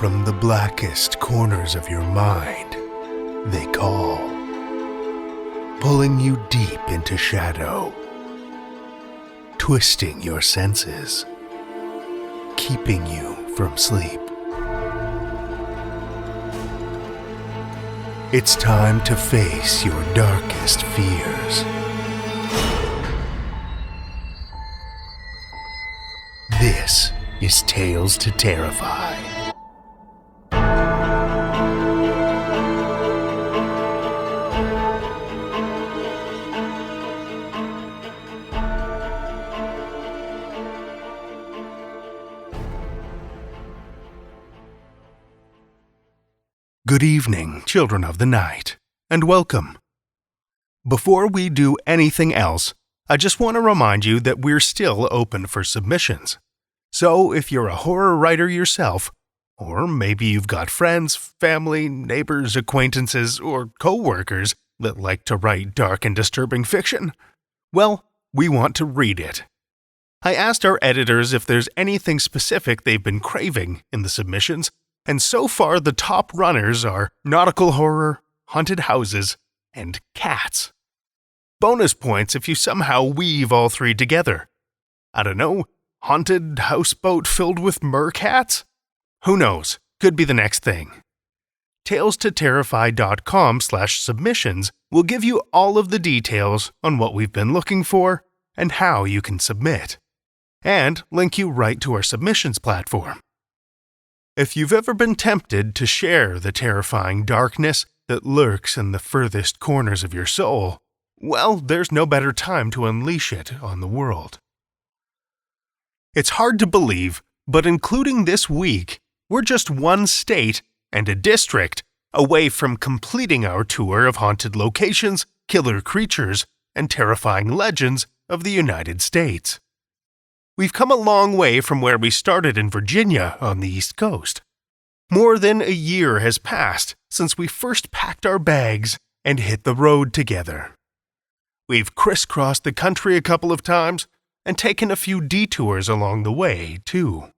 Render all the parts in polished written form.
from the blackest corners of your mind, they call, pulling you deep into shadow, twisting your senses, keeping you from sleep. It's time to face your darkest fears. This is Tales to Terrify. Good evening, children of the night, and welcome. Before we do anything else, I just want to remind you that we're still open for submissions. So if you're a horror writer yourself, or maybe you've got friends, family, neighbors, acquaintances, or co-workers that like to write dark and disturbing fiction, well, we want to read it. I asked our editors if there's anything specific they've been craving in the submissions, and so far the top runners are nautical horror, haunted houses, and cats. Bonus points if you somehow weave all three together. I don't know, haunted houseboat filled with mercats? Who knows? Could be the next thing. TalesToTerrify.com/submissions will give you all of the details on what we've been looking for and how you can submit, and link you right to our submissions platform. If you've ever been tempted to share the terrifying darkness that lurks in the furthest corners of your soul, well, there's no better time to unleash it on the world. It's hard to believe, but including this week, we're just one state and a district away from completing our tour of haunted locations, killer creatures, and terrifying legends of the United States. We've come a long way from where we started in Virginia on the East Coast. More than a year has passed since we first packed our bags and hit the road together. We've crisscrossed the country a couple of times and taken a few detours along the way, too.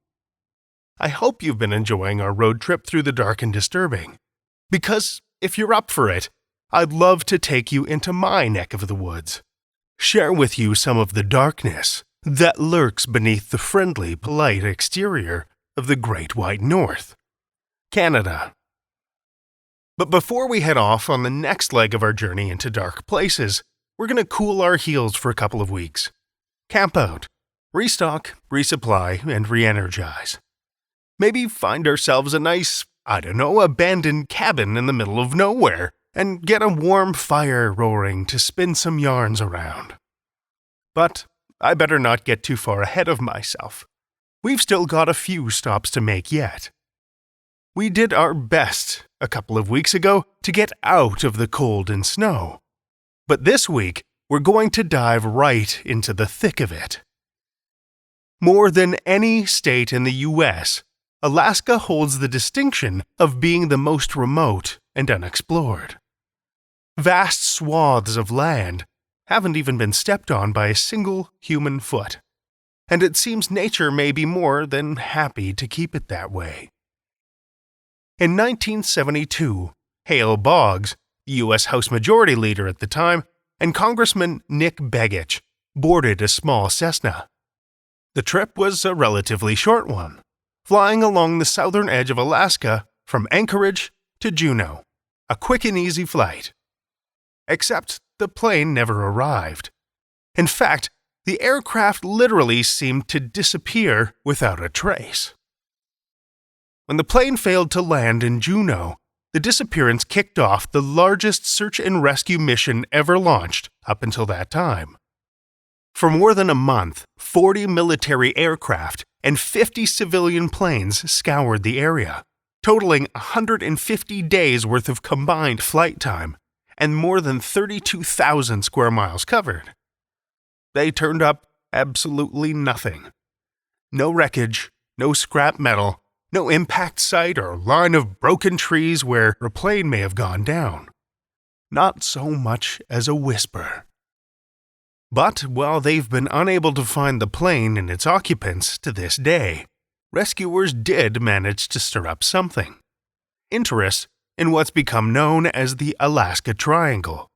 I hope you've been enjoying our road trip through the dark and disturbing, because if you're up for it, I'd love to take you into my neck of the woods, share with you some of the darkness that lurks beneath the friendly, polite exterior of the Great White North, Canada. But before we head off on the next leg of our journey into dark places, we're going to cool our heels for a couple of weeks. Camp out, restock, resupply, and re-energize. Maybe find ourselves a nice, abandoned cabin in the middle of nowhere and get a warm fire roaring to spin some yarns around. But I better not get too far ahead of myself. We've still got a few stops to make yet. We did our best a couple of weeks ago to get out of the cold and snow. But this week, we're going to dive right into the thick of it. More than any state in the U.S., Alaska holds the distinction of being the most remote and unexplored. Vast swaths of land haven't even been stepped on by a single human foot, and it seems nature may be more than happy to keep it that way. In 1972, Hale Boggs, U.S. House Majority Leader at the time, and Congressman Nick Begich boarded a small Cessna. The trip was a relatively short one, flying along the southern edge of Alaska from Anchorage to Juneau, a quick and easy flight. Except the plane never arrived. In fact, the aircraft literally seemed to disappear without a trace. When the plane failed to land in Juneau, the disappearance kicked off the largest search and rescue mission ever launched up until that time. For more than a month, 40 military aircraft and 50 civilian planes scoured the area, totaling 150 days' worth of combined flight time and more than 32,000 square miles covered. They turned up absolutely nothing. No wreckage, no scrap metal, no impact site or line of broken trees where a plane may have gone down. Not so much as a whisper. But while they've been unable to find the plane and its occupants to this day, rescuers did manage to stir up something: interest in what's become known as the Alaska Triangle.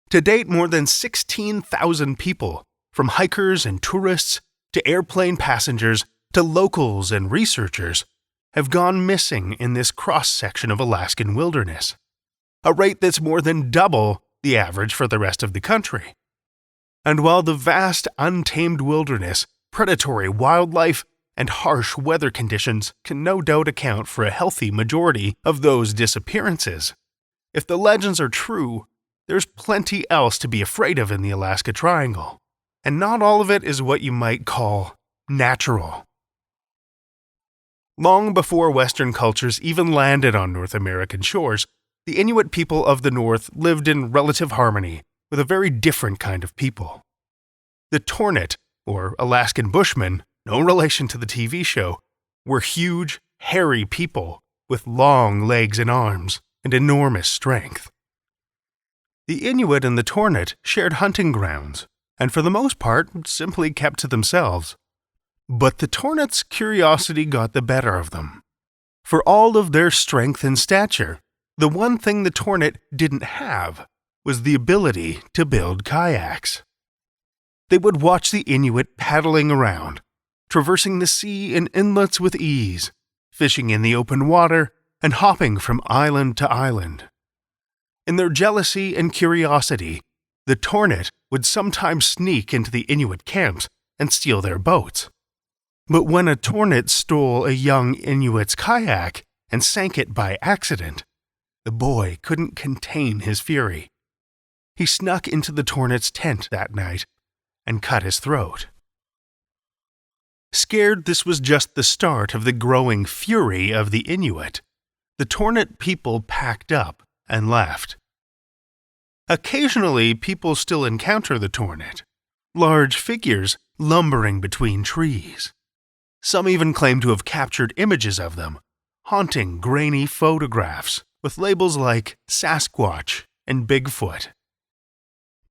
To date, more than 16,000 people, from hikers and tourists to airplane passengers to locals and researchers, have gone missing in this cross-section of Alaskan wilderness, a rate that's more than double the average for the rest of the country. And while the vast, untamed wilderness, predatory wildlife, and harsh weather conditions can no doubt account for a healthy majority of those disappearances, if the legends are true, there's plenty else to be afraid of in the Alaska Triangle, and not all of it is what you might call natural. Long before Western cultures even landed on North American shores, the Inuit people of the North lived in relative harmony with a very different kind of people. The Tornit, or Alaskan Bushmen, no relation to the TV show, were huge, hairy people with long legs and arms and enormous strength. The Inuit and the Tornit shared hunting grounds, and for the most part simply kept to themselves. But the Tornit's curiosity got the better of them. For all of their strength and stature, the one thing the Tornit didn't have was the ability to build kayaks. They would watch the Inuit paddling around, traversing the sea and inlets with ease, fishing in the open water, and hopping from island to island. In their jealousy and curiosity, the Tornit would sometimes sneak into the Inuit camps and steal their boats. But when a Tornit stole a young Inuit's kayak and sank it by accident, the boy couldn't contain his fury. He snuck into the Tornit's tent that night and cut his throat. Scared this was just the start of the growing fury of the Inuit, the Tornit people packed up and left. Occasionally, people still encounter the Tornit, large figures lumbering between trees. Some even claim to have captured images of them, haunting grainy photographs with labels like Sasquatch and Bigfoot.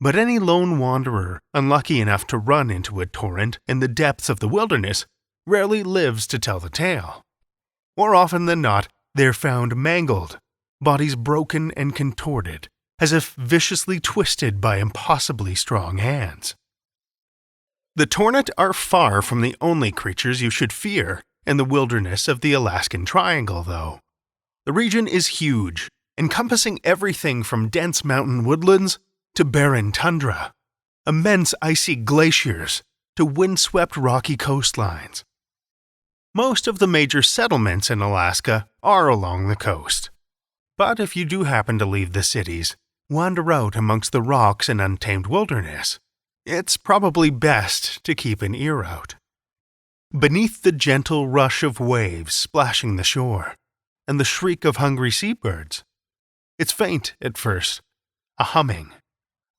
But any lone wanderer unlucky enough to run into a torrent in the depths of the wilderness rarely lives to tell the tale. More often than not, they're found mangled, bodies broken and contorted, as if viciously twisted by impossibly strong hands. The Tornit are far from the only creatures you should fear in the wilderness of the Alaskan Triangle, though. The region is huge, encompassing everything from dense mountain woodlands to barren tundra, immense icy glaciers to windswept rocky coastlines. Most of the major settlements in Alaska are along the coast. But if you do happen to leave the cities, wander out amongst the rocks and untamed wilderness, it's probably best to keep an ear out. Beneath the gentle rush of waves splashing the shore, and the shriek of hungry seabirds, it's faint at first, a humming,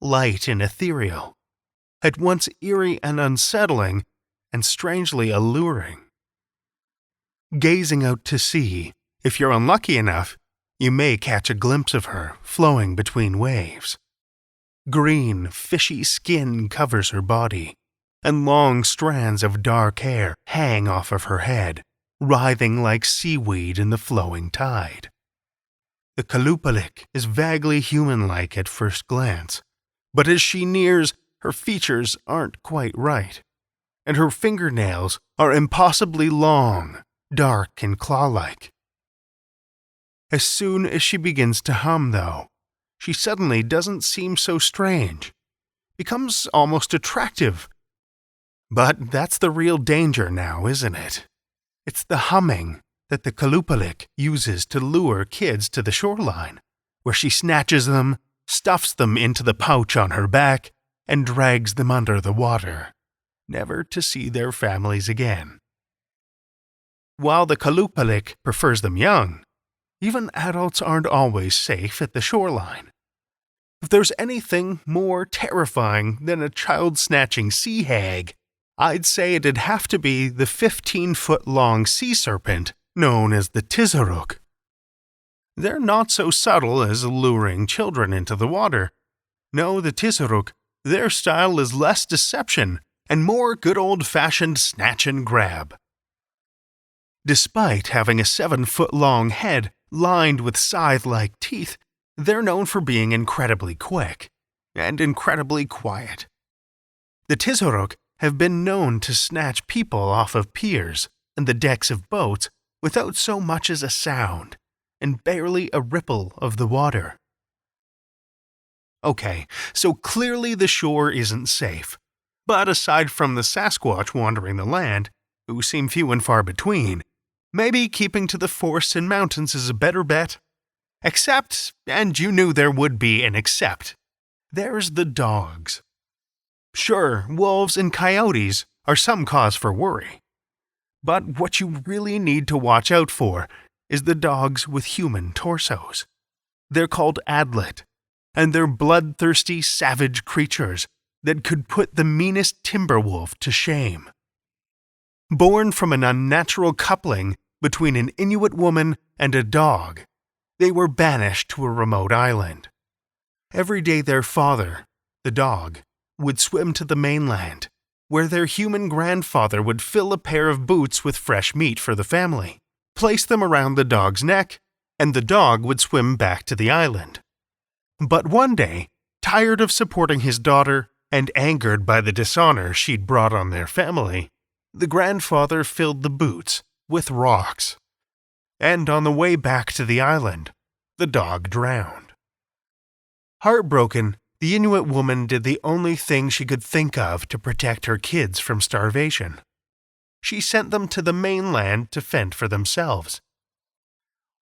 light and ethereal, at once eerie and unsettling, and strangely alluring. Gazing out to sea, if you're unlucky enough, you may catch a glimpse of her flowing between waves. Green, fishy skin covers her body, and long strands of dark hair hang off of her head, writhing like seaweed in the flowing tide. The Kalupalik is vaguely human-like at first glance, but as she nears, her features aren't quite right, and her fingernails are impossibly long, dark and claw-like. As soon as she begins to hum, though, she suddenly doesn't seem so strange, becomes almost attractive. But that's the real danger now, isn't it? It's the humming that the Kalupalik uses to lure kids to the shoreline, where she snatches them, stuffs them into the pouch on her back, and drags them under the water, never to see their families again. While the Kalupalik prefers them young, even adults aren't always safe at the shoreline. If there's anything more terrifying than a child-snatching sea hag, I'd say it'd have to be the 15-foot-long sea serpent known as the Tizaruk. They're not so subtle as luring children into the water. No, the Tizaruk, their style is less deception and more good old-fashioned snatch and grab. Despite having a 7-foot-long head lined with scythe-like teeth, they're known for being incredibly quick and incredibly quiet. The Tizorok have been known to snatch people off of piers and the decks of boats without so much as a sound and barely a ripple of the water. Okay, so clearly the shore isn't safe. But aside from the Sasquatch wandering the land, who seem few and far between, maybe keeping to the forests and mountains is a better bet. Except, and you knew there would be an except, there's the dogs. Sure, wolves and coyotes are some cause for worry. But what you really need to watch out for is the dogs with human torsos. They're called adlet, and they're bloodthirsty, savage creatures that could put the meanest timber wolf to shame. Born from an unnatural coupling between an Inuit woman and a dog, they were banished to a remote island. Every day their father, the dog, would swim to the mainland, where their human grandfather would fill a pair of boots with fresh meat for the family, place them around the dog's neck, and the dog would swim back to the island. But one day, tired of supporting his daughter and angered by the dishonor she'd brought on their family, the grandfather filled the boots with rocks. And on the way back to the island, the dog drowned. Heartbroken, the Inuit woman did the only thing she could think of to protect her kids from starvation. She sent them to the mainland to fend for themselves.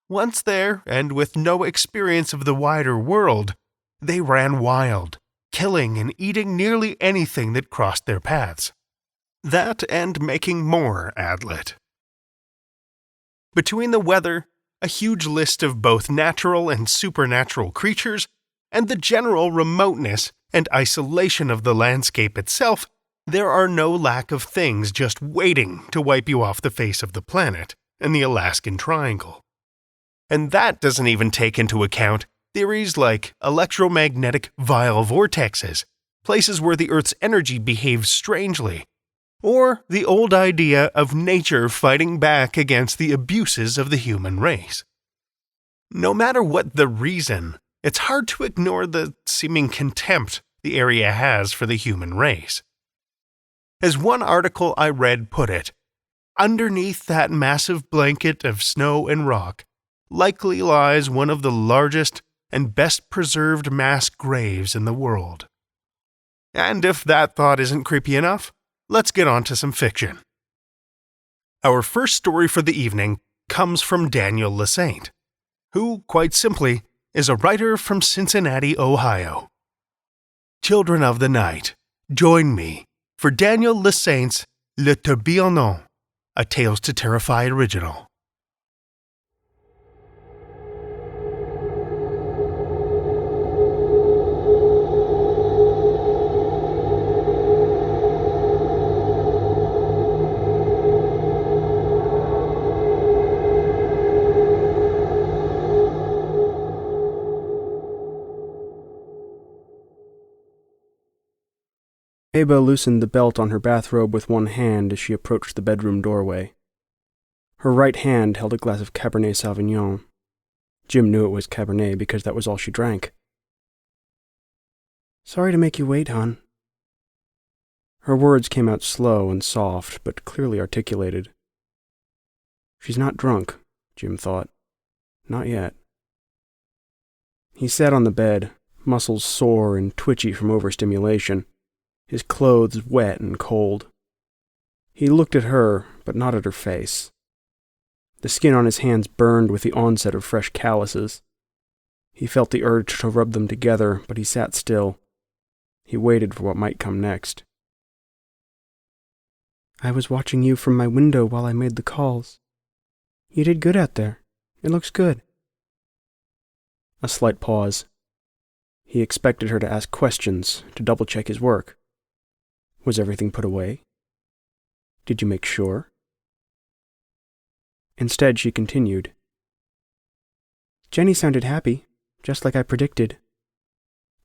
Once there, and with no experience of the wider world, they ran wild, killing and eating nearly anything that crossed their paths. That and making more adlet. Between the weather, a huge list of both natural and supernatural creatures, and the general remoteness and isolation of the landscape itself, there are no lack of things just waiting to wipe you off the face of the planet and the Alaskan Triangle. And that doesn't even take into account theories like electromagnetic vile vortexes, places where the Earth's energy behaves strangely, or the old idea of nature fighting back against the abuses of the human race. No matter what the reason, it's hard to ignore the seeming contempt the area has for the human race. As one article I read put it, underneath that massive blanket of snow and rock likely lies one of the largest and best preserved mass graves in the world. And if that thought isn't creepy enough, let's get on to some fiction. Our first story for the evening comes from Daniel Lasainte, who, quite simply, is a writer from Cincinnati, Ohio. Children of the night, join me for Daniel Lasainte's Le Tourbillonnant, a Tales to Terrify original. Ava loosened the belt on her bathrobe with one hand as she approached the bedroom doorway. Her right hand held a glass of Cabernet Sauvignon. Jim knew it was Cabernet because that was all she drank. "Sorry to make you wait, hon." Her words came out slow and soft, but clearly articulated. She's not drunk, Jim thought. Not yet. He sat on the bed, muscles sore and twitchy from overstimulation, his clothes wet and cold. He looked at her, but not at her face. The skin on his hands burned with the onset of fresh calluses. He felt the urge to rub them together, but he sat still. He waited for what might come next. "I was watching you from my window while I made the calls. You did good out there. It looks good." A slight pause. He expected her to ask questions, to double-check his work. Was everything put away? Did you make sure? Instead, she continued. "Jenny sounded happy, just like I predicted."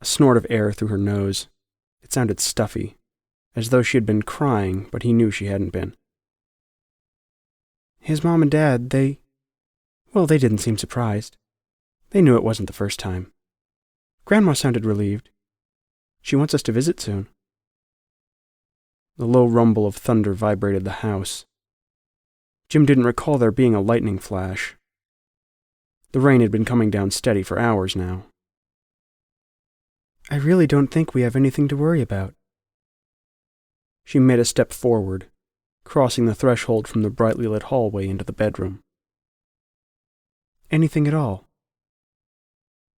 A snort of air through her nose. It sounded stuffy, as though she had been crying, but he knew she hadn't been. His mom and dad, they didn't seem surprised. They knew it wasn't the first time. Grandma sounded relieved. She wants us to visit soon. The low rumble of thunder vibrated the house. Jim didn't recall there being a lightning flash. The rain had been coming down steady for hours now. I really don't think we have anything to worry about. She made a step forward, crossing the threshold from the brightly lit hallway into the bedroom. Anything at all.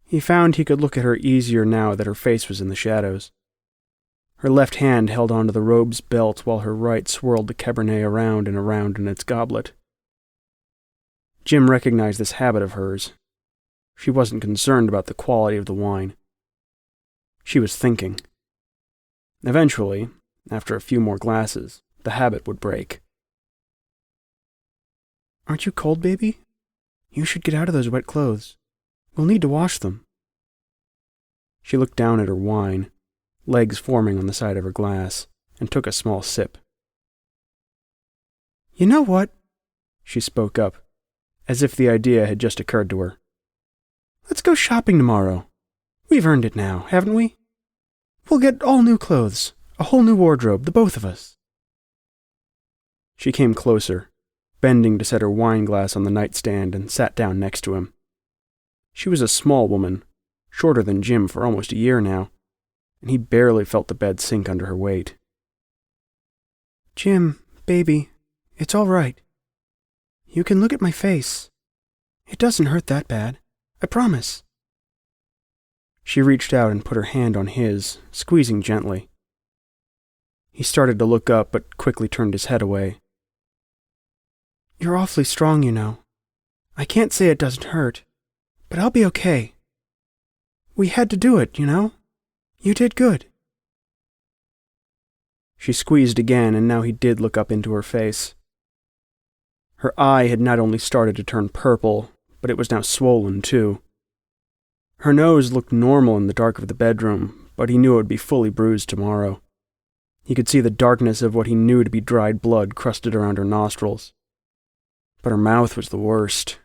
He found he could look at her easier now that her face was in the shadows. Her left hand held onto the robe's belt while her right swirled the Cabernet around and around in its goblet. Jim recognized this habit of hers. She wasn't concerned about the quality of the wine. She was thinking. Eventually, after a few more glasses, the habit would break. Aren't you cold, baby? You should get out of those wet clothes. We'll need to wash them. She looked down at her wine, legs forming on the side of her glass, and took a small sip. You know what? She spoke up, as if the idea had just occurred to her. Let's go shopping tomorrow. We've earned it now, haven't we? We'll get all new clothes, a whole new wardrobe, the both of us. She came closer, bending to set her wine glass on the nightstand, and sat down next to him. She was a small woman, shorter than Jim for almost a year now, and he barely felt the bed sink under her weight. Jim, baby, it's all right. You can look at my face. It doesn't hurt that bad, I promise. She reached out and put her hand on his, squeezing gently. He started to look up, but quickly turned his head away. You're awfully strong, you know. I can't say it doesn't hurt, but I'll be okay. We had to do it, you know? You did good. She squeezed again, and now he did look up into her face. Her eye had not only started to turn purple, but it was now swollen too. Her nose looked normal in the dark of the bedroom, but he knew it would be fully bruised tomorrow. He could see the darkness of what he knew to be dried blood crusted around her nostrils. But her mouth was the worst.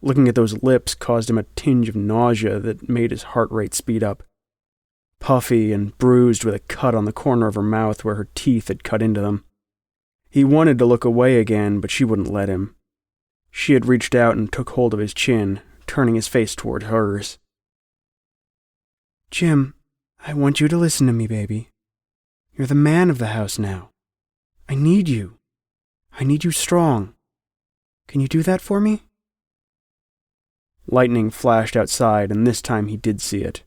Looking at those lips caused him a tinge of nausea that made his heart rate speed up. Puffy and bruised with a cut on the corner of her mouth where her teeth had cut into them. He wanted to look away again, but she wouldn't let him. She had reached out and took hold of his chin, turning his face toward hers. Jim, I want you to listen to me, baby. You're the man of the house now. I need you. I need you strong. Can you do that for me? Lightning flashed outside, and this time he did see it.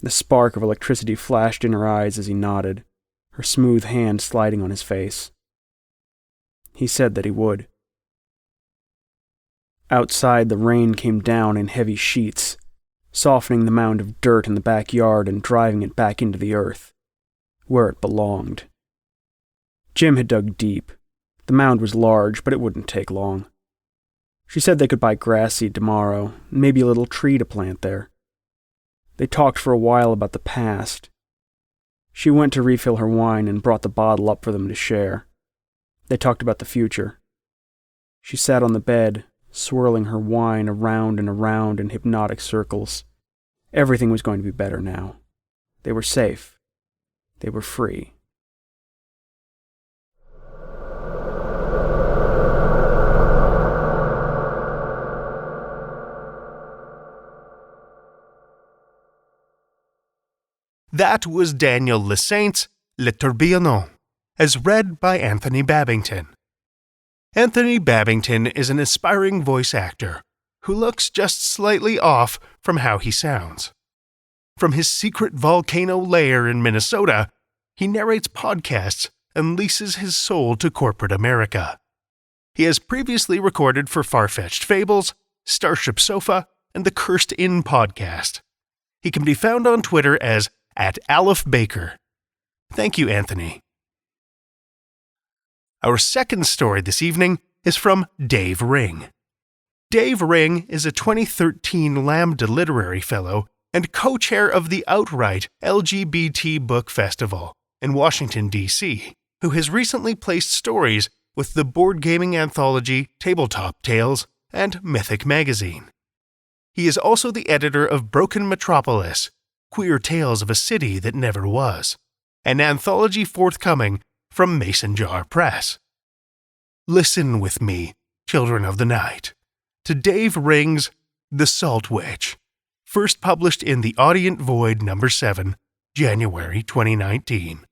The spark of electricity flashed in her eyes as he nodded, her smooth hand sliding on his face. He said that he would. Outside, the rain came down in heavy sheets, softening the mound of dirt in the backyard and driving it back into the earth, where it belonged. Jim had dug deep. The mound was large, but it wouldn't take long. She said they could buy grass seed tomorrow, maybe a little tree to plant there. They talked for a while about the past. She went to refill her wine and brought the bottle up for them to share. They talked about the future. She sat on the bed, swirling her wine around and around in hypnotic circles. Everything was going to be better now. They were safe. They were free. That was Daniel Lesaint's Le Tourbillonnant, as read by Anthony Babington. Anthony Babington is an aspiring voice actor who looks just slightly off from how he sounds. From his secret volcano lair in Minnesota, he narrates podcasts and leases his soul to corporate America. He has previously recorded for Far-Fetched Fables, Starship Sofa, and the Cursed Inn podcast. He can be found on Twitter as @AlephBaker. Thank you, Anthony. Our second story this evening is from Dave Ring. Dave Ring is a 2013 Lambda Literary Fellow and co-chair of the Outright LGBT Book Festival in Washington, D.C., who has recently placed stories with the board gaming anthology Tabletop Tales and Mythic Magazine. He is also the editor of Broken Metropolis, Queer Tales of a City That Never Was, an anthology forthcoming from Mason Jar Press. Listen with me, children of the night, to Dave Ring's The Salt Witch, first published in The Audient Void No. 7, January 2019.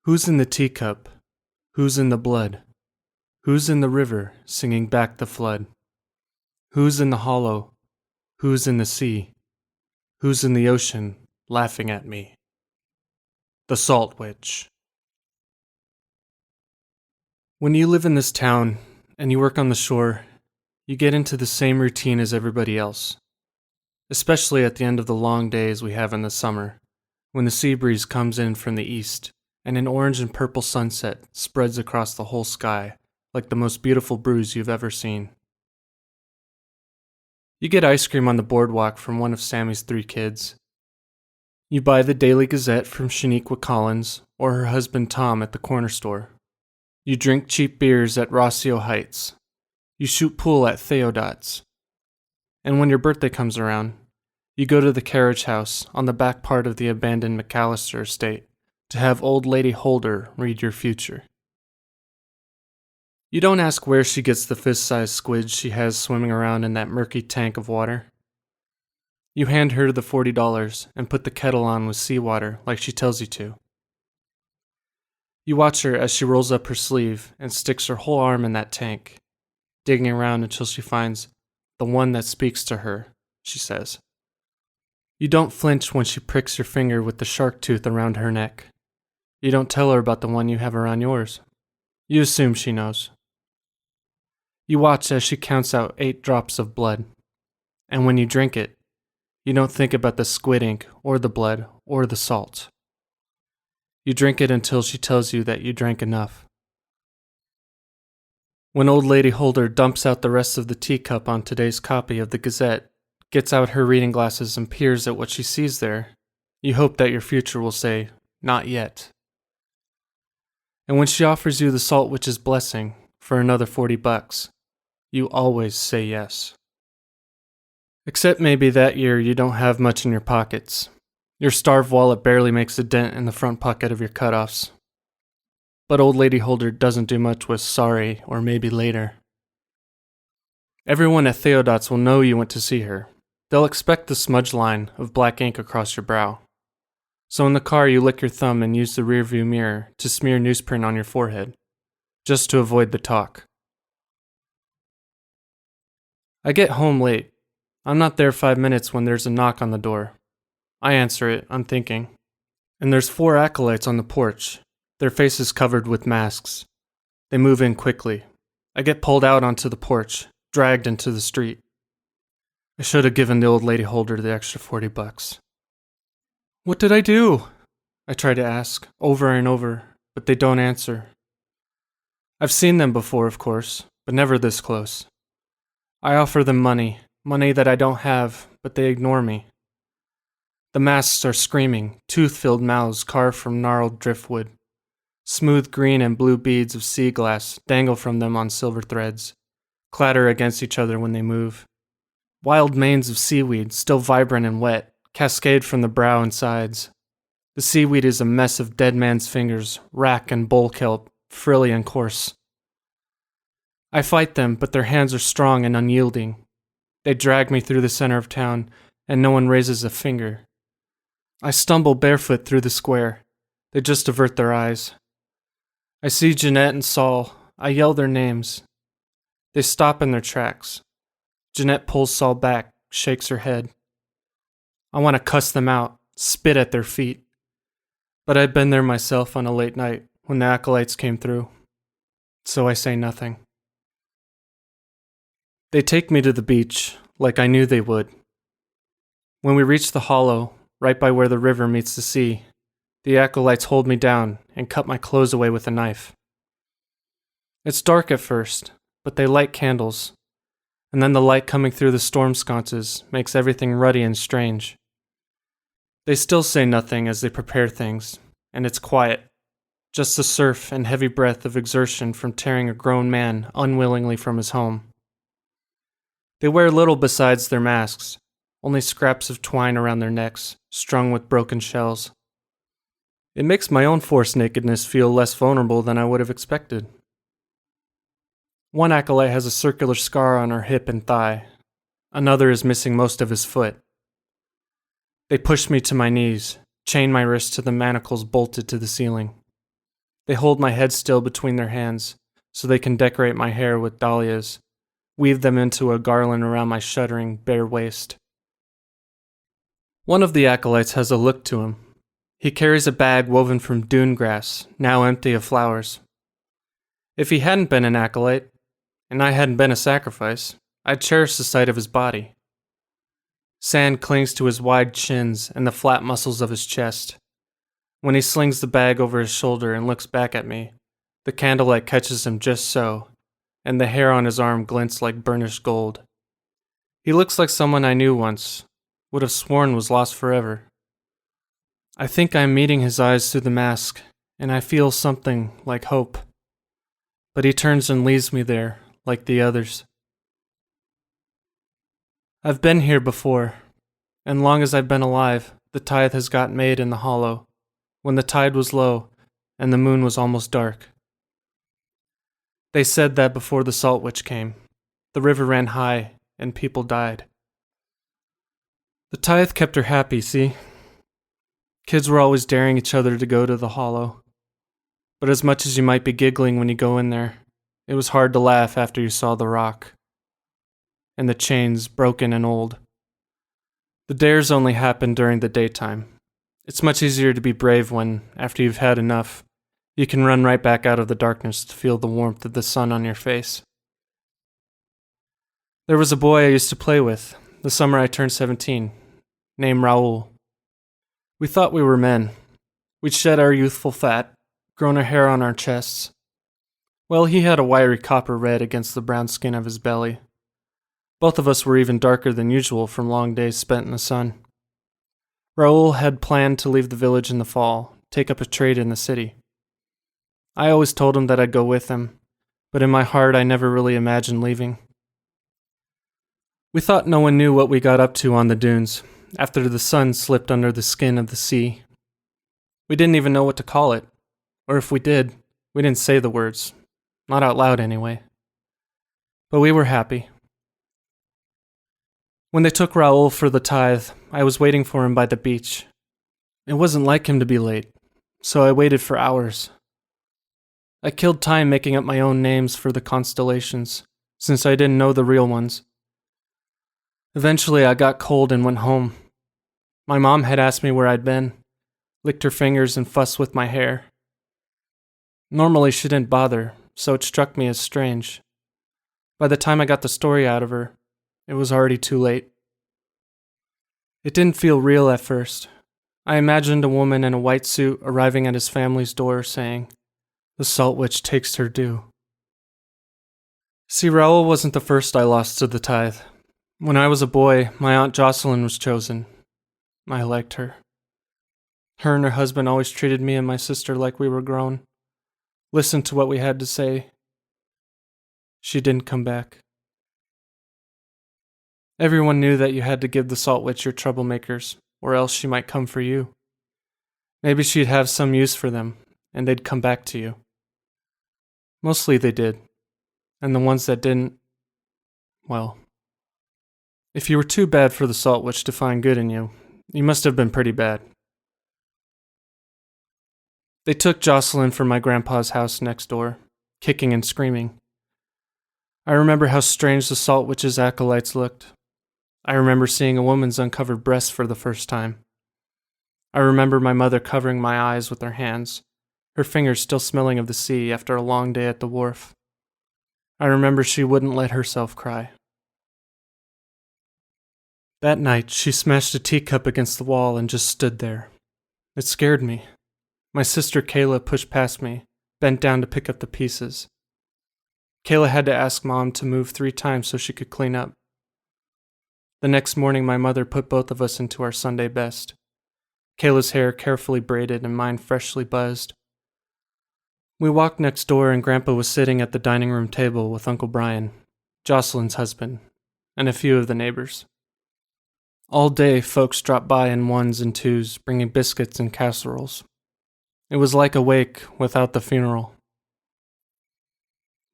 Who's in the teacup? Who's in the blood? Who's in the river, singing back the flood? Who's in the hollow? Who's in the sea? Who's in the ocean, laughing at me? The Salt Witch. When you live in this town, and you work on the shore, you get into the same routine as everybody else. Especially at the end of the long days we have in the summer, when the sea breeze comes in from the east, and an orange and purple sunset spreads across the whole sky like the most beautiful bruise you've ever seen. You get ice cream on the boardwalk from one of Sammy's 3 kids. You buy the Daily Gazette from Shaniqua Collins or her husband Tom at the corner store. You drink cheap beers at Rossio Heights. You shoot pool at Theodot's. And when your birthday comes around, you go to the carriage house on the back part of the abandoned McAllister estate to have old lady Holder read your future. You don't ask where she gets the fist-sized squids she has swimming around in that murky tank of water. You hand her the $40 and put the kettle on with seawater like she tells you to. You watch her as she rolls up her sleeve and sticks her whole arm in that tank, digging around until she finds the one that speaks to her, she says. You don't flinch when she pricks your finger with the shark tooth around her neck. You don't tell her about the one you have around yours. You assume she knows. You watch as she counts out 8 drops of blood. And when you drink it, you don't think about the squid ink or the blood or the salt. You drink it until she tells you that you drank enough. When old lady Holder dumps out the rest of the teacup on today's copy of the Gazette, gets out her reading glasses and peers at what she sees there, you hope that your future will say, "Not yet." And when she offers you the Salt Witch's blessing for another $40, you always say yes. Except maybe that year you don't have much in your pockets. Your starved wallet barely makes a dent in the front pocket of your cutoffs. But old lady Holder doesn't do much with sorry or maybe later. Everyone at Theodot's will know you went to see her. They'll expect the smudge line of black ink across your brow. So in the car you lick your thumb and use the rearview mirror to smear newsprint on your forehead, just to avoid the talk. I get home late. I'm not there 5 minutes when there's a knock on the door. I answer it, unthinking. And there's 4 acolytes on the porch, their faces covered with masks. They move in quickly. I get pulled out onto the porch, dragged into the street. I should have given the old lady Holder the extra $40. What did I do? I try to ask, over and over, but they don't answer. I've seen them before, of course, but never this close. I offer them money that I don't have, but they ignore me. The masks are screaming, tooth-filled mouths carved from gnarled driftwood. Smooth green and blue beads of sea glass dangle from them on silver threads, clatter against each other when they move. Wild manes of seaweed, still vibrant and wet, cascade from the brow and sides. The seaweed is a mess of dead man's fingers, wrack and bowl kelp, frilly and coarse. I fight them, but their hands are strong and unyielding. They drag me through the center of town, and no one raises a finger. I stumble barefoot through the square. They just avert their eyes. I see Jeanette and Saul. I yell their names. They stop in their tracks. Jeanette pulls Saul back, shakes her head. I want to cuss them out, spit at their feet. But I'd been there myself on a late night when the acolytes came through. So I say nothing. They take me to the beach, like I knew they would. When we reach the hollow, right by where the river meets the sea, the acolytes hold me down and cut my clothes away with a knife. It's dark at first, but they light candles, and then the light coming through the storm sconces makes everything ruddy and strange. They still say nothing as they prepare things, and it's quiet, just the surf and heavy breath of exertion from tearing a grown man unwillingly from his home. They wear little besides their masks, only scraps of twine around their necks, strung with broken shells. It makes my own forced nakedness feel less vulnerable than I would have expected. One acolyte has a circular scar on her hip and thigh. Another is missing most of his foot. They push me to my knees, chain my wrists to the manacles bolted to the ceiling. They hold my head still between their hands, so they can decorate my hair with dahlias, weave them into a garland around my shuddering, bare waist. One of the acolytes has a look to him. He carries a bag woven from dune grass, now empty of flowers. If he hadn't been an acolyte, and I hadn't been a sacrifice, I'd cherish the sight of his body. Sand clings to his wide chins and the flat muscles of his chest. When he slings the bag over his shoulder and looks back at me, the candlelight catches him just so, and the hair on his arm glints like burnished gold. He looks like someone I knew once, would have sworn was lost forever. I think I'm meeting his eyes through the mask, and I feel something like hope. But he turns and leaves me there, like the others. I've been here before, and long as I've been alive, the tithe has got made in the hollow, when the tide was low, and the moon was almost dark. They said that before the salt witch came, the river ran high, and people died. The tithe kept her happy, see? Kids were always daring each other to go to the hollow. But as much as you might be giggling when you go in there, it was hard to laugh after you saw the rock. And the chains broken and old. The dares only happen during the daytime. It's much easier to be brave when, after you've had enough, you can run right back out of the darkness to feel the warmth of the sun on your face. There was a boy I used to play with, the summer I turned 17, named Raoul. We thought we were men. We'd shed our youthful fat, grown our hair on our chests. Well, he had a wiry copper red against the brown skin of his belly. Both of us were even darker than usual from long days spent in the sun. Raoul had planned to leave the village in the fall, take up a trade in the city. I always told him that I'd go with him, but in my heart I never really imagined leaving. We thought no one knew what we got up to on the dunes, after the sun slipped under the skin of the sea. We didn't even know what to call it, or if we did, we didn't say the words, not out loud anyway. But we were happy. When they took Raoul for the tithe, I was waiting for him by the beach. It wasn't like him to be late, so I waited for hours. I killed time making up my own names for the constellations, since I didn't know the real ones. Eventually I got cold and went home. My mom had asked me where I'd been, licked her fingers and fussed with my hair. Normally she didn't bother, so it struck me as strange. By the time I got the story out of her, it was already too late. It didn't feel real at first. I imagined a woman in a white suit arriving at his family's door saying, "The salt witch takes her due." See, Raoul wasn't the first I lost to the tithe. When I was a boy, my Aunt Jocelyn was chosen. I liked her. Her and her husband always treated me and my sister like we were grown. Listened to what we had to say. She didn't come back. Everyone knew that you had to give the salt witch your troublemakers, or else she might come for you. Maybe she'd have some use for them, and they'd come back to you. Mostly they did, and the ones that didn't, well, if you were too bad for the salt witch to find good in you, you must have been pretty bad. They took Jocelyn from my grandpa's house next door, kicking and screaming. I remember how strange the salt witch's acolytes looked. I remember seeing a woman's uncovered breasts for the first time. I remember my mother covering my eyes with her hands, her fingers still smelling of the sea after a long day at the wharf. I remember she wouldn't let herself cry. That night, she smashed a teacup against the wall and just stood there. It scared me. My sister Kayla pushed past me, bent down to pick up the pieces. Kayla had to ask Mom to move 3 times so she could clean up. The next morning, my mother put both of us into our Sunday best. Kayla's hair carefully braided and mine freshly buzzed. We walked next door and Grandpa was sitting at the dining room table with Uncle Brian, Jocelyn's husband, and a few of the neighbors. All day, folks dropped by in 1s and 2s, bringing biscuits and casseroles. It was like a wake without the funeral.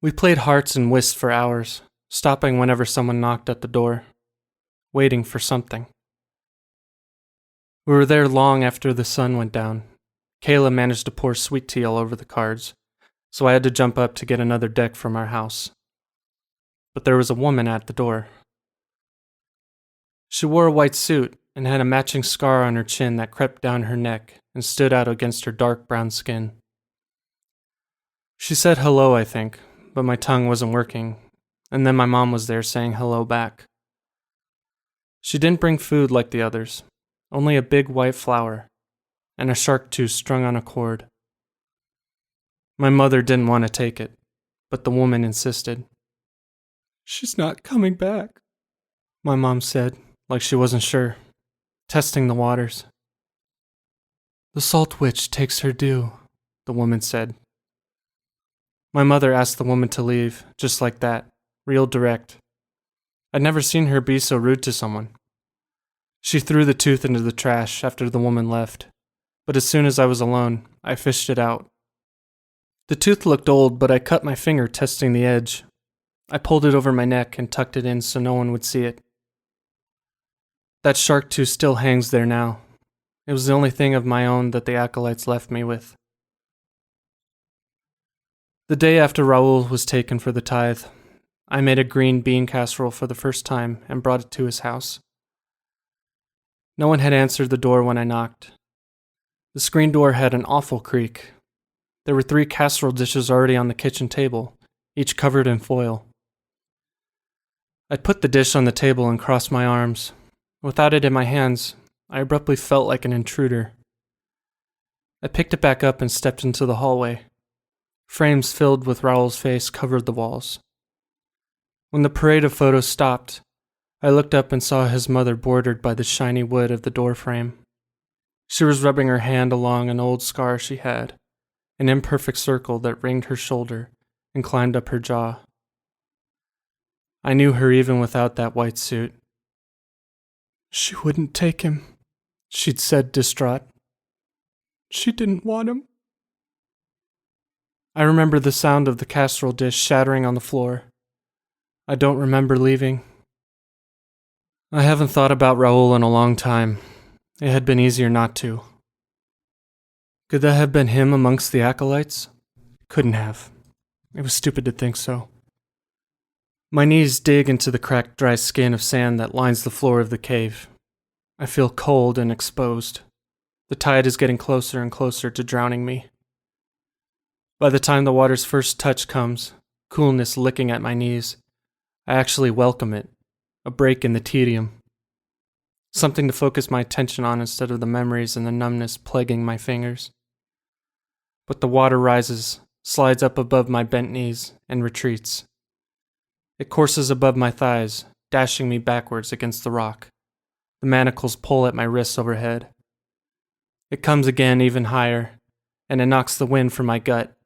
We played hearts and whist for hours, stopping whenever someone knocked at the door, waiting for something. We were there long after the sun went down. Kayla managed to pour sweet tea all over the cards, so I had to jump up to get another deck from our house. But there was a woman at the door. She wore a white suit and had a matching scar on her chin that crept down her neck and stood out against her dark brown skin. She said hello, I think, but my tongue wasn't working, and then my mom was there saying hello back. She didn't bring food like the others, only a big white flower, and a shark tooth strung on a cord. My mother didn't want to take it, but the woman insisted. "She's not coming back," my mom said, like she wasn't sure, testing the waters. "The salt witch takes her due," the woman said. My mother asked the woman to leave, just like that, real direct. I'd never seen her be so rude to someone. She threw the tooth into the trash after the woman left, but as soon as I was alone, I fished it out. The tooth looked old, but I cut my finger testing the edge. I pulled it over my neck and tucked it in so no one would see it. That shark tooth still hangs there now. It was the only thing of my own that the acolytes left me with. The day after Raoul was taken for the tithe, I made a green bean casserole for the first time and brought it to his house. No one had answered the door when I knocked. The screen door had an awful creak. There were 3 casserole dishes already on the kitchen table, each covered in foil. I put the dish on the table and crossed my arms. Without it in my hands, I abruptly felt like an intruder. I picked it back up and stepped into the hallway. Frames filled with Raoul's face covered the walls. When the parade of photos stopped, I looked up and saw his mother bordered by the shiny wood of the door frame. She was rubbing her hand along an old scar she had, an imperfect circle that ringed her shoulder and climbed up her jaw. I knew her even without that white suit. "She wouldn't take him," she'd said, distraught. "She didn't want him." I remember the sound of the casserole dish shattering on the floor. I don't remember leaving. I haven't thought about Raoul in a long time. It had been easier not to. Could that have been him amongst the acolytes? Couldn't have. It was stupid to think so. My knees dig into the cracked, dry skin of sand that lines the floor of the cave. I feel cold and exposed. The tide is getting closer and closer to drowning me. By the time the water's first touch comes, coolness licking at my knees, I actually welcome it, a break in the tedium. Something to focus my attention on instead of the memories and the numbness plaguing my fingers. But the water rises, slides up above my bent knees, and retreats. It courses above my thighs, dashing me backwards against the rock. The manacles pull at my wrists overhead. It comes again even higher, and it knocks the wind from my gut.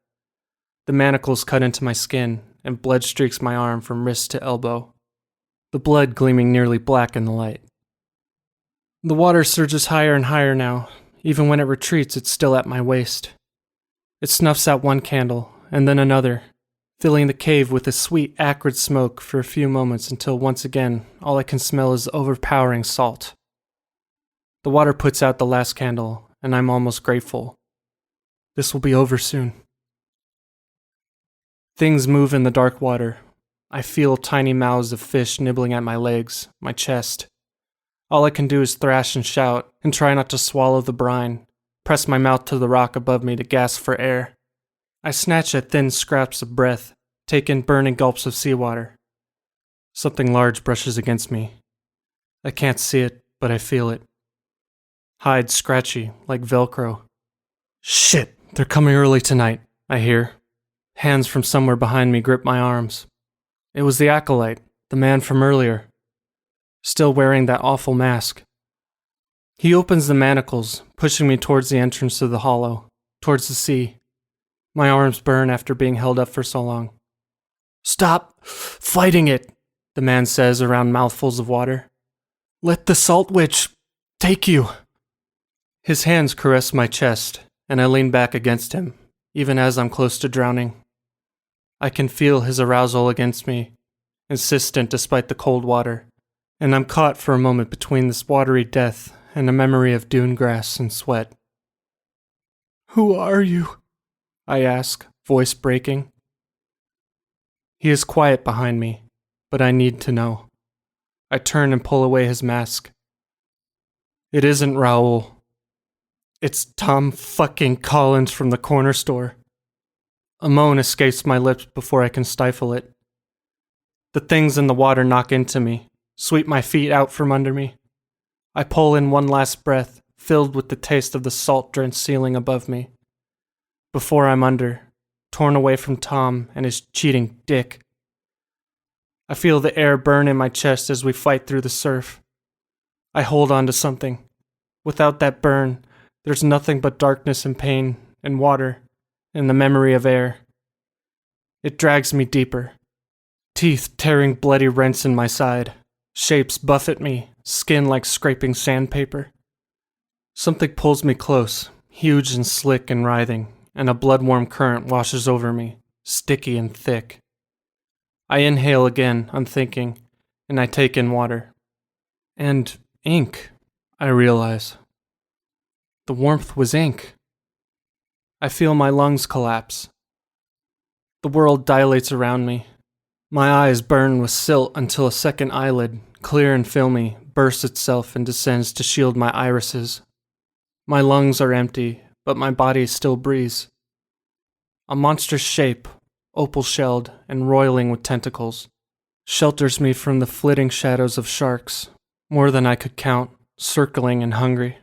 The manacles cut into my skin, and blood streaks my arm from wrist to elbow, the blood gleaming nearly black in the light. The water surges higher and higher now. Even when it retreats, it's still at my waist. It snuffs out one candle, and then another, filling the cave with a sweet, acrid smoke for a few moments until once again all I can smell is overpowering salt. The water puts out the last candle, and I'm almost grateful. This will be over soon. Things move in the dark water. I feel tiny mouths of fish nibbling at my legs, my chest. All I can do is thrash and shout, and try not to swallow the brine, press my mouth to the rock above me to gasp for air. I snatch at thin scraps of breath, take in burning gulps of seawater. Something large brushes against me. I can't see it, but I feel it. Hide scratchy, like Velcro. Shit, they're coming early tonight, I hear. Hands from somewhere behind me grip my arms. It was the acolyte, the man from earlier, still wearing that awful mask. He opens the manacles, pushing me towards the entrance to the hollow, towards the sea. My arms burn after being held up for so long. Stop fighting it, the man says around mouthfuls of water. Let the salt witch take you. His hands caress my chest, and I lean back against him, even as I'm close to drowning. I can feel his arousal against me, insistent despite the cold water, and I'm caught for a moment between this watery death and a memory of dune grass and sweat. Who are you? I ask, voice breaking. He is quiet behind me, but I need to know. I turn and pull away his mask. It isn't Raoul. It's Tom fucking Collins from the corner store. A moan escapes my lips before I can stifle it. The things in the water knock into me, sweep my feet out from under me. I pull in one last breath, filled with the taste of the salt-drenched ceiling above me. Before I'm under, torn away from Tom and his cheating dick. I feel the air burn in my chest as we fight through the surf. I hold on to something. Without that burn, there's nothing but darkness and pain and water and the memory of air. It drags me deeper. Teeth tearing bloody rents in my side. Shapes buffet me, skin like scraping sandpaper. Something pulls me close, huge and slick and writhing, and a blood-warm current washes over me, sticky and thick. I inhale again, unthinking, and I take in water. And ink, I realize. The warmth was ink. I feel my lungs collapse. The world dilates around me. My eyes burn with silt until a second eyelid, clear and filmy, bursts itself and descends to shield my irises. My lungs are empty, but my body still breathes. A monstrous shape, opal-shelled and roiling with tentacles, shelters me from the flitting shadows of sharks, more than I could count, circling and hungry.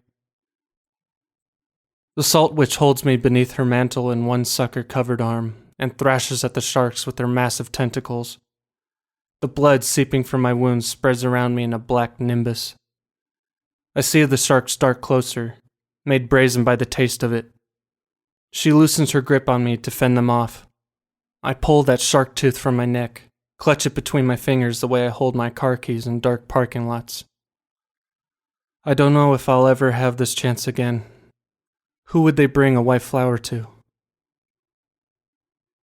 The salt witch holds me beneath her mantle in one sucker-covered arm and thrashes at the sharks with her massive tentacles. The blood seeping from my wounds spreads around me in a black nimbus. I see the sharks dart closer, made brazen by the taste of it. She loosens her grip on me to fend them off. I pull that shark tooth from my neck, clutch it between my fingers the way I hold my car keys in dark parking lots. I don't know if I'll ever have this chance again. Who would they bring a white flower to?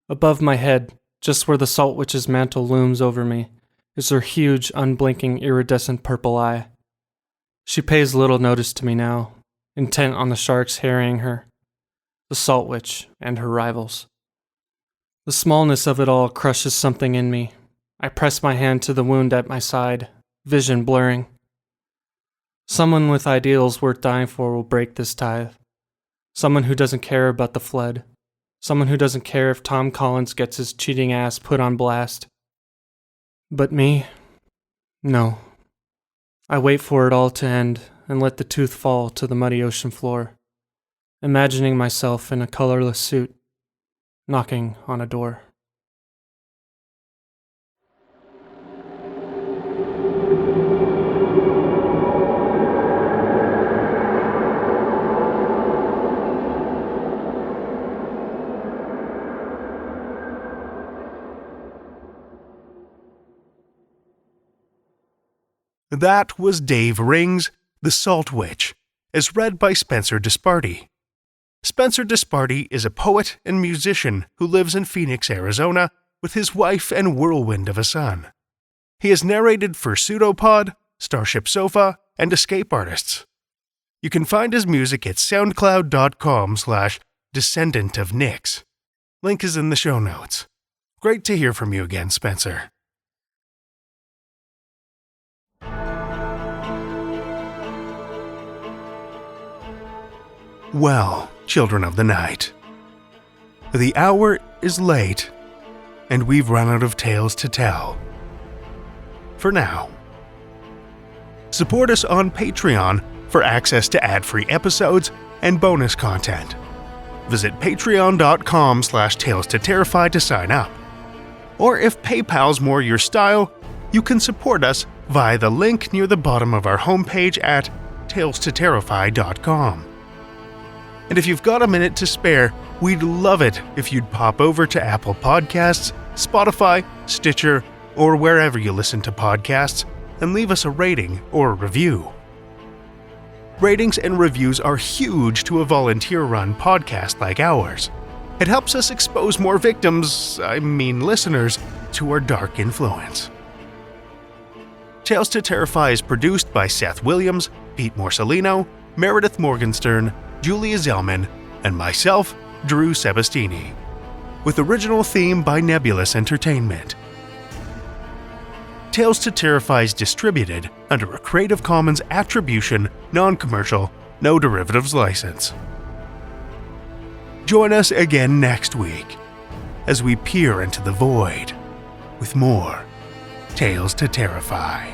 Above my head, just where the salt witch's mantle looms over me, is her huge, unblinking, iridescent purple eye. She pays little notice to me now, intent on the sharks harrying her, the salt witch and her rivals. The smallness of it all crushes something in me. I press my hand to the wound at my side, vision blurring. Someone with ideals worth dying for will break this tie. Someone who doesn't care about the flood. Someone who doesn't care if Tom Collins gets his cheating ass put on blast. But me? No. I wait for it all to end and let the tooth fall to the muddy ocean floor, imagining myself in a colorless suit, knocking on a door. That was Dave Ring's The Salt Witch, as read by Spencer DiSparti. Spencer DiSparti is a poet and musician who lives in Phoenix, Arizona, with his wife and whirlwind of a son. He has narrated for Pseudopod, Starship Sofa, and Escape Artists. You can find his music at soundcloud.com/descendantofnix. Link is in the show notes. Great to hear from you again, Spencer. Well, children of the night, the hour is late, and we've run out of tales to tell. For now. Support us on Patreon for access to ad-free episodes and bonus content. Visit patreon.com/Tales to Terrify to sign up. Or if PayPal's more your style, you can support us via the link near the bottom of our homepage at talestoterrify.com. And if you've got a minute to spare, we'd love it if you'd pop over to Apple Podcasts, Spotify, Stitcher, or wherever you listen to podcasts and leave us a rating or a review. Ratings and reviews are huge to a volunteer-run podcast like ours. It helps us expose more listeners, to our dark influence. Tales to Terrify is produced by Seth Williams, Pete Morcellino, Meredith Morgenstern, Julia Zellman, and myself, Drew Sebastini, with original theme by Nebulous Entertainment. Tales to Terrify is distributed under a Creative Commons Attribution, Non-Commercial, No Derivatives license. Join us again next week as we peer into the void with more Tales to Terrify.